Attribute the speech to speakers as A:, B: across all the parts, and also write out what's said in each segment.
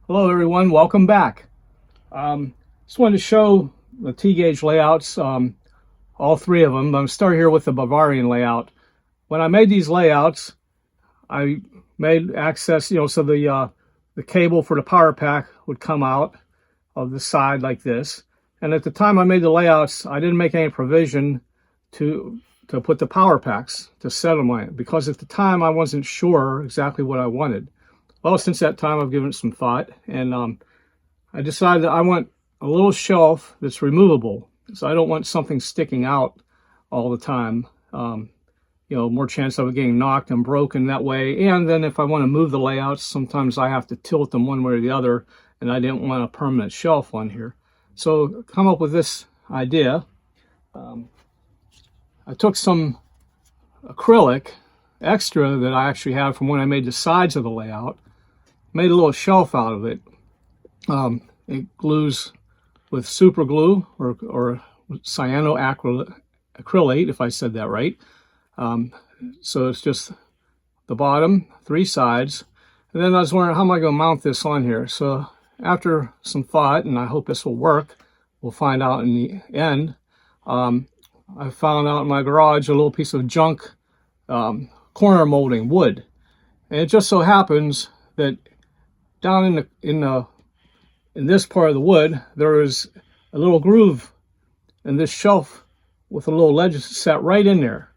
A: Hello everyone, welcome back. Just wanted to show the T-gauge layouts, all three of them. I'm going to start here with the Bavarian layout. When I made these layouts, I made access, so the cable for the power pack would come out of the side like this. And at the time I made the layouts, I didn't make any provision to put the power packs to set them on it, because at the time I wasn't sure exactly what I wanted. Well, since that time, I've given it some thought, and I decided that I want a little shelf that's removable. So I don't want something sticking out all the time. More chance of it getting knocked and broken that way. And then if I want to move the layouts, sometimes I have to tilt them one way or the other, and I didn't want a permanent shelf on here. So come up with this idea. I took some acrylic extra that I actually had from when I made the sides of the layout, made a little shelf out of it. It glues with super glue or cyanoacrylate, if I said that right. So it's just the bottom, three sides. And then I was wondering, how am I going to mount this on here? So after some thought, and I hope this will work, we'll find out in the end, I found out in my garage a little piece of junk corner molding wood. And it just so happens that down in this part of the wood, there is a little groove in this shelf with a little ledge set right in there.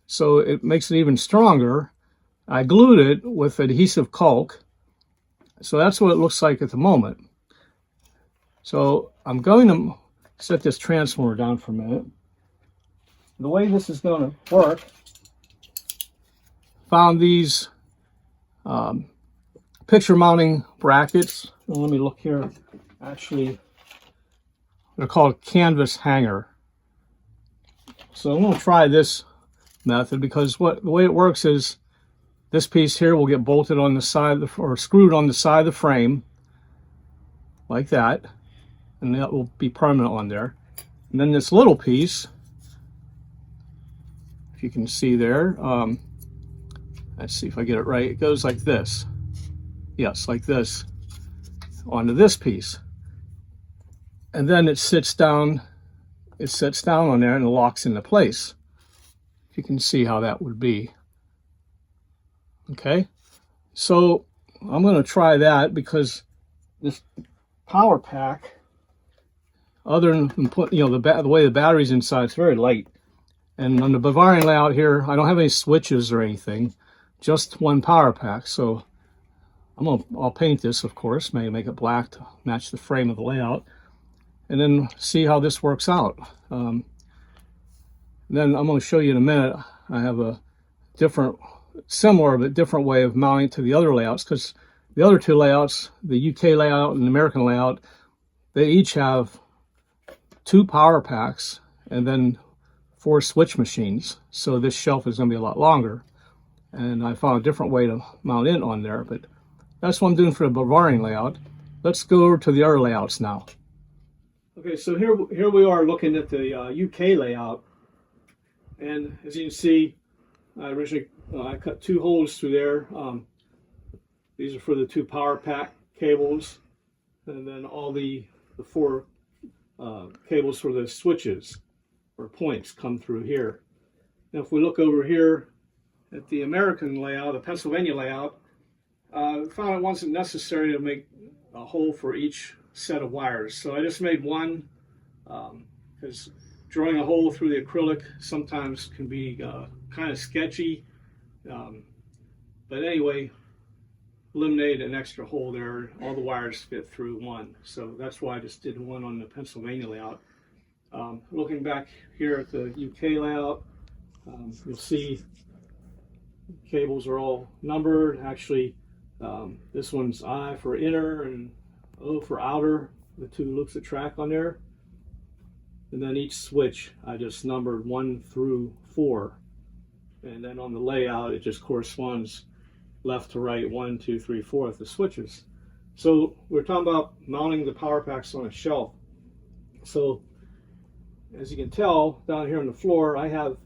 A: So it makes it even stronger. I glued it with adhesive caulk. So that's what it looks like at the moment. So I'm going to set this transformer down for a minute. The way this is going to work, found these picture mounting brackets. Let me look here. Actually, they're called canvas hanger. So I'm going to try this method, because the way it works is this piece here will get bolted on the side or screwed on the side of the frame like that, and that will be permanent on there. And then this little piece, if you can see there, let's see if I get it right. It goes like this. Yes, like this, onto this piece. And then it sits down on there and it locks into place. If you can see how that would be. Okay, so I'm going to try that, because this power pack, other than put, the way the battery's inside, it's very light. And on the Bavarian layout here, I don't have any switches or anything, just one power pack. So I'll paint this, of course, maybe make it black to match the frame of the layout, and then see how this works out. Then I'm going to show you in a minute. I have a similar but different way of mounting to the other layouts, because the other two layouts, the UK layout and the American layout, they each have two power packs and then 4 switch machines. So this shelf is going to be a lot longer. And I found a different way to mount it on there, but that's what I'm doing for the Bavarian layout. Let's go over to the other layouts now. Okay, so here we are looking at the UK layout. And as you can see, I originally I cut 2 holes through there. These are for the 2 power pack cables, and then all the 4 cables for the switches or points come through here. Now if we look over here at the American layout, the Pennsylvania layout, I found it wasn't necessary to make a hole for each set of wires. So I just made one, because drawing a hole through the acrylic sometimes can be kind of sketchy. But anyway, eliminated an extra hole there. All the wires fit through one. So that's why I just did one on the Pennsylvania layout. Looking back here at the UK layout, you'll see cables are all numbered. Actually, this one's I for inner and O for outer, the 2 loops of track on there. And then each switch I just numbered 1 through 4. And then on the layout it just corresponds left to right, 1, 2, 3, 4, the switches. So we're talking about mounting the power packs on a shelf. So as you can tell down here on the floor, I have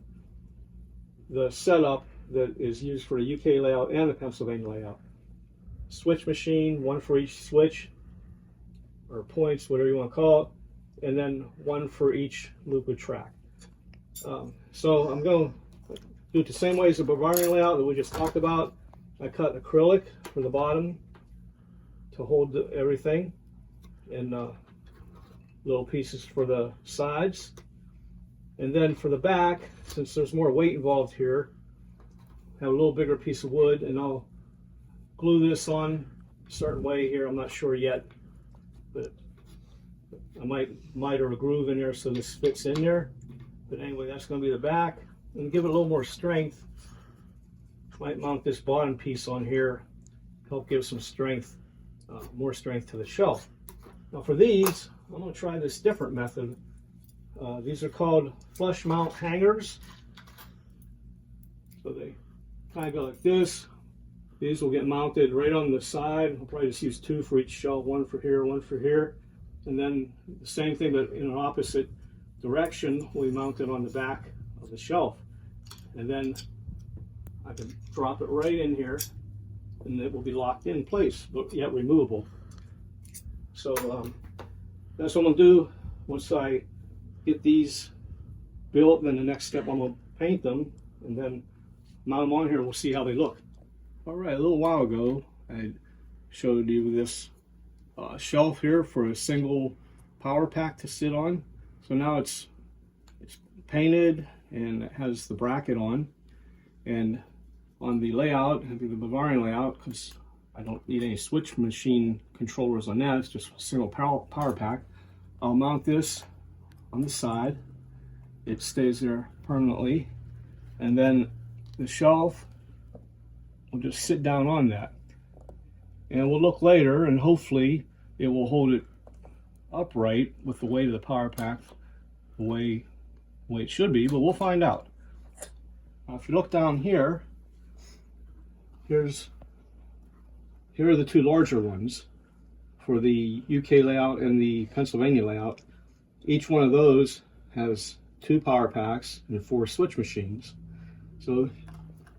A: the setup that is used for the UK layout and the Pennsylvania layout. switch machine, one for each switch, or points, whatever you want to call it, and then one for each loop of track. So I'm going to do it the same way as the Bavarian layout that we just talked about. I cut acrylic from the bottom to hold everything, and little pieces for the sides. And then for the back, since there's more weight involved here, have a little bigger piece of wood, and I'll glue this on a certain way here. I'm not sure yet, but I might miter a groove in there so this fits in there. But anyway, that's going to be the back. And give it a little more strength, might mount this bottom piece on here, help give some strength, more strength to the shelf. Now for these, I'm going to try this different method. These are called flush mount hangers. So they kind of go like this. These will get mounted right on the side. I'll probably just use two for each shelf, one for here, one for here. And then the same thing, but in an opposite direction, we mount it on the back of the shelf. And then I can drop it right in here, and it will be locked in place, but yet removable. So that's what I'm going to do once I get these built. Then the next step, I'm going to paint them and then mount them on here, and we'll see how they look. All right, a little while ago, I showed you this shelf here for a single power pack to sit on. So now it's painted and it has the bracket on. And on the layout, the Bavarian layout, because I don't need any switch machine controllers on that, it's just a single power pack. I'll mount this on the side. It stays there permanently. And then the shelf will just sit down on that. And we'll look later, and hopefully it will hold it upright with the weight of the power pack, the way it should be, but we'll find out. Now, if you look down here, here are the two larger ones for the UK layout and the Pennsylvania layout. Each one of those has 2 power packs and 4 switch machines. So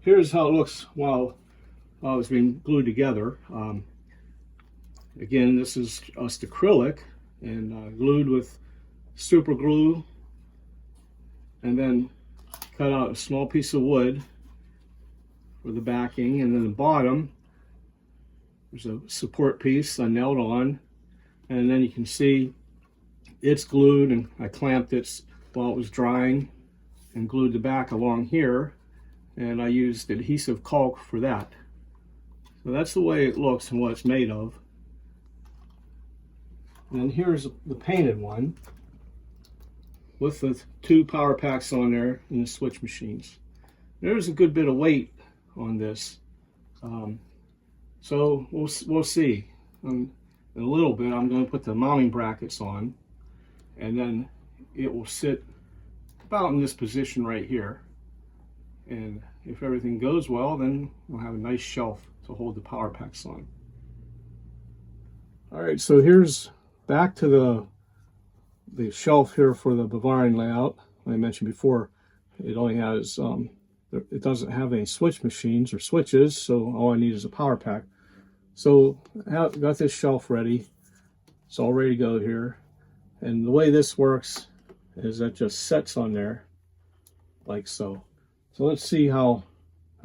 A: here's how it looks while it's being glued together. Again, this is just acrylic and glued with super glue, and then cut out a small piece of wood for the backing, and then the bottom there's a support piece I nailed on, and then you can see it's glued, and I clamped it while it was drying and glued the back along here, and I used adhesive caulk for that. So that's the way it looks and what it's made of. And then here's the painted one with the 2 power packs on there and the switch machines. There's a good bit of weight on this. So we'll see. In a little bit, I'm going to put the mounting brackets on, and then it will sit about in this position right here. And if everything goes well, then we'll have a nice shelf to hold the power packs on. All right, so here's back to the shelf here for the Bavarian layout. Like I mentioned before, it only has it doesn't have any switch machines or switches, so all I need is a power pack. So I've got this shelf ready. It's all ready to go here. And the way this works is that just sets on there like so. So let's see how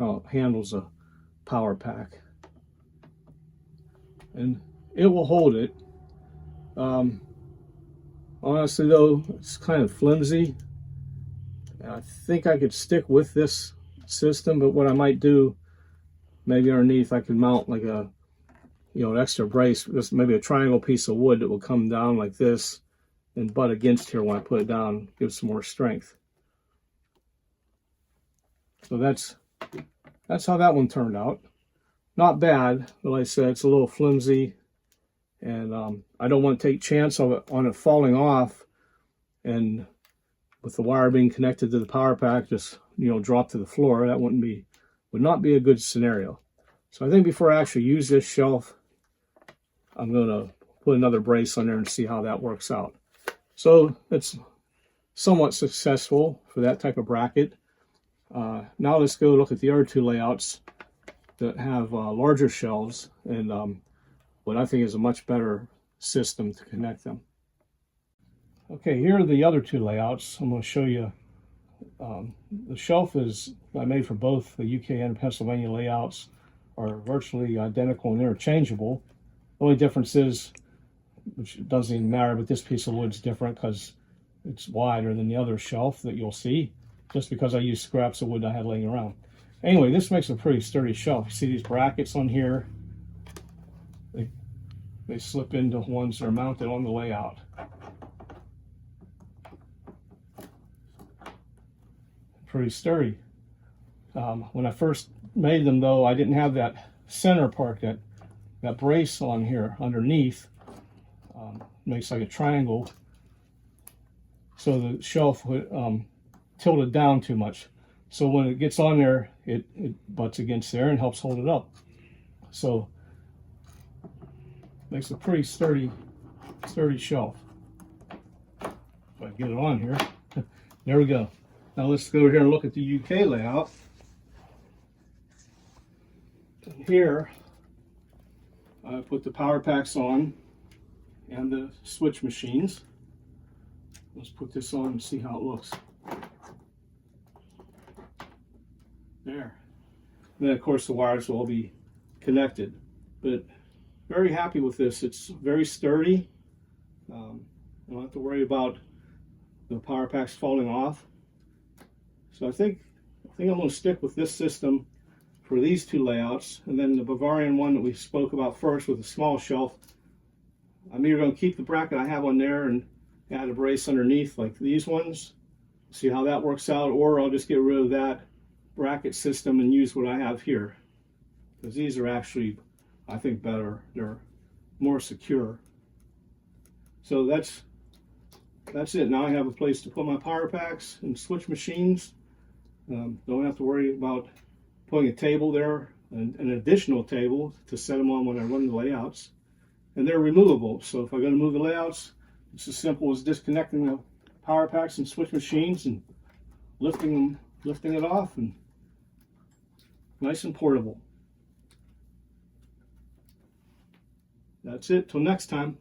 A: it handles a power pack. And it will hold it. Honestly though, it's kind of flimsy. I think I could stick with this system, but what I might do, maybe underneath I could mount like a, an extra brace, just maybe a triangle piece of wood that will come down like this and butt against here when I put it down, give some more strength. So that's how that one turned out. Not bad, but like I said, it's a little flimsy, and I don't want to take chance of on it falling off, and with the wire being connected to the power pack, just drop to the floor. That would not be a good scenario. So I think before I actually use this shelf, I'm going to put another brace on there and see how that works out. So it's somewhat successful for that type of bracket. Now let's go look at the other 2 layouts that have larger shelves, and what I think is a much better system to connect them. Okay, here are the other two layouts. I'm going to show you. The shelf is I made for both the UK and Pennsylvania layouts, are virtually identical and interchangeable. The only difference is, which doesn't even matter, but this piece of wood's different because it's wider than the other shelf that you'll see, just because I used scraps of wood I had laying around. Anyway, this makes a pretty sturdy shelf. You see these brackets on here? They slip into ones that are mounted on the layout. Pretty sturdy. When I first made them, though, I didn't have that center part, that brace on here underneath. Makes like a triangle, so the shelf would tilted down too much. So when it gets on there, it butts against there and helps hold it up. So makes a pretty sturdy shelf. If I get it on here, there we go. Now let's go over here and look at the UK layout. And here, I put the power packs on and the switch machines. Let's put this on and see how it looks. There. And then of course the wires will all be connected. But very happy with this. It's very sturdy. I don't have to worry about the power packs falling off. So I think I'm going to stick with this system for these two layouts, and then the Bavarian one that we spoke about first with a small shelf. I'm either going to keep the bracket I have on there and add a brace underneath like these ones, see how that works out, or I'll just get rid of that bracket system and use what I have here, because these are actually, I think, better. They're more secure. So that's it. Now I have a place to put my power packs and switch machines. Don't have to worry about putting a table there, an additional table to set them on when I run the layouts. And they're removable, so if I'm going to move the layouts, it's as simple as disconnecting the power packs and switch machines and lifting it off, and nice and portable. That's it. Till next time.